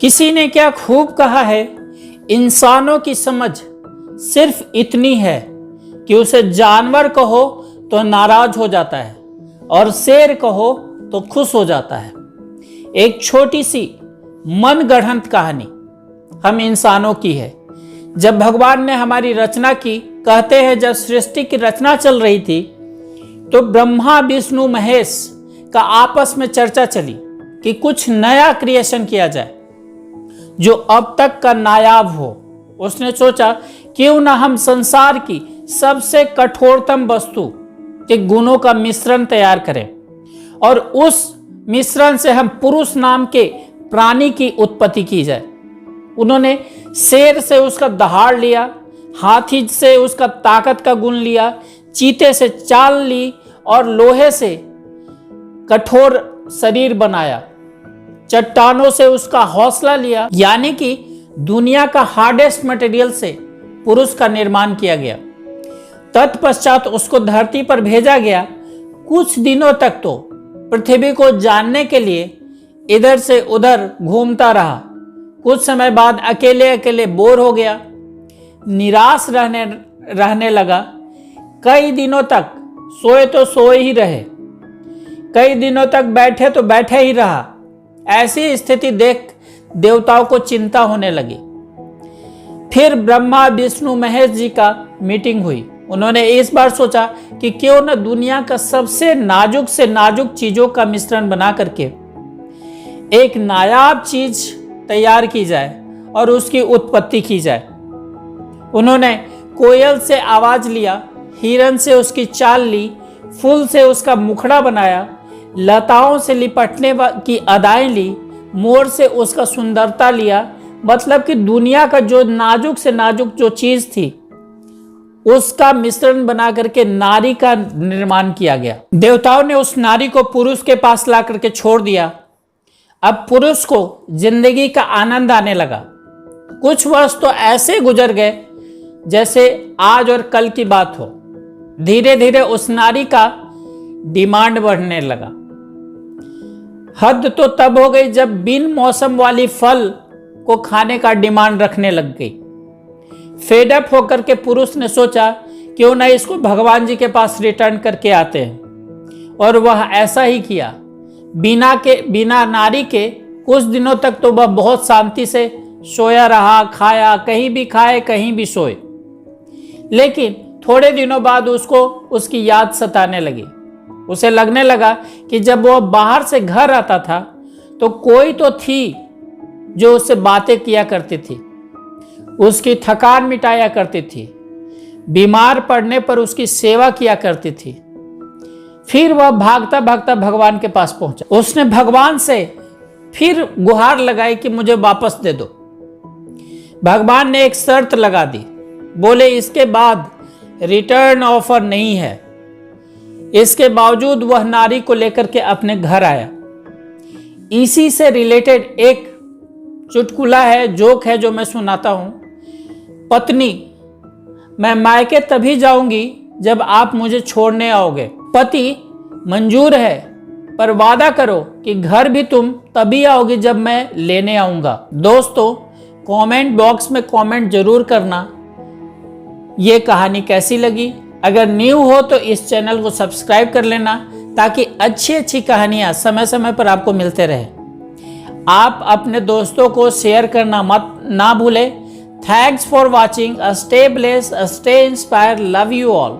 किसी ने क्या खूब कहा है, इंसानों की समझ सिर्फ इतनी है कि उसे जानवर कहो तो नाराज हो जाता है और शेर कहो तो खुश हो जाता है। एक छोटी सी मनगढ़ंत कहानी हम इंसानों की है। जब भगवान ने हमारी रचना की, कहते हैं जब सृष्टि की रचना चल रही थी तो ब्रह्मा विष्णु महेश का आपस में चर्चा चली कि कुछ नया क्रिएशन किया जाए जो अब तक का नायाब हो। उसने सोचा क्यों ना हम संसार की सबसे कठोरतम वस्तु के गुणों का मिश्रण तैयार करें और उस मिश्रण से हम पुरुष नाम के प्राणी की उत्पत्ति की जाए। उन्होंने शेर से उसका दहाड़ लिया, हाथी से उसका ताकत का गुण लिया, चीते से चाल ली और लोहे से कठोर शरीर बनाया, चट्टानों से उसका हौसला लिया, यानी कि दुनिया का हार्डेस्ट मटेरियल से पुरुष का निर्माण किया गया। तत्पश्चात उसको धरती पर भेजा गया। कुछ दिनों तक तो पृथ्वी को जानने के लिए इधर से उधर घूमता रहा। कुछ समय बाद अकेले अकेले बोर हो गया, निराश रहने लगा। कई दिनों तक सोए तो सोए ही रहे, कई दिनों तक बैठे तो बैठे ही रहा। ऐसी स्थिति देख देवताओं को चिंता होने लगी। फिर ब्रह्मा विष्णु महेश जी का मीटिंग हुई। उन्होंने इस बार सोचा कि क्यों न दुनिया का सबसे नाजुक से नाजुक चीजों का मिश्रण बना करके एक नायाब चीज तैयार की जाए और उसकी उत्पत्ति की जाए। उन्होंने कोयल से आवाज लिया, हिरन से उसकी चाल ली, फूल से उसका मुखड़ा बनाया, लताओं से लिपटने की अदाएं ली, मोर से उसका सुंदरता लिया। मतलब कि दुनिया का जो नाजुक से नाजुक जो चीज थी उसका मिश्रण बना करके नारी का निर्माण किया गया। देवताओं ने उस नारी को पुरुष के पास ला करके छोड़ दिया। अब पुरुष को जिंदगी का आनंद आने लगा। कुछ वर्ष तो ऐसे गुजर गए जैसे आज और कल की बात हो। धीरे धीरे उस नारी का डिमांड बढ़ने लगा। हद तो तब हो गई जब बिन मौसम वाली फल को खाने का डिमांड रखने लग गई। फेडअप होकर के पुरुष ने सोचा क्यों ना इसको भगवान जी के पास रिटर्न करके आते हैं, और वह ऐसा ही किया। बिना नारी के कुछ दिनों तक तो वह बहुत शांति से सोया रहा, खाया, कहीं भी खाए कहीं भी सोए। लेकिन थोड़े दिनों बाद उसको उसकी याद सताने लगी। उसे लगने लगा कि जब वह बाहर से घर आता था तो कोई तो थी जो उससे बातें किया करती थी, उसकी थकान मिटाया करती थी, बीमार पड़ने पर उसकी सेवा किया करती थी। फिर वह भागता भागता भगवान के पास पहुंचा। उसने भगवान से फिर गुहार लगाई कि मुझे वापस दे दो। भगवान ने एक शर्त लगा दी। बोले इसके बाद रिटर्न ऑफर नहीं है। इसके बावजूद वह नारी को लेकर के अपने घर आया। इसी से रिलेटेड एक चुटकुला है, जोक है जो मैं सुनाता हूं। पत्नी, मैं मायके तभी जाऊंगी जब आप मुझे छोड़ने आओगे। पति, मंजूर है, पर वादा करो कि घर भी तुम तभी आओगे जब मैं लेने आऊंगा। दोस्तों, कमेंट बॉक्स में कमेंट जरूर करना ये कहानी कैसी लगी। अगर न्यू हो तो इस चैनल को सब्सक्राइब कर लेना ताकि अच्छी अच्छी कहानियां समय समय पर आपको मिलते रहे। आप अपने दोस्तों को शेयर करना ना भूलें। Thanks for watching. Stay blessed, stay inspired, love you all.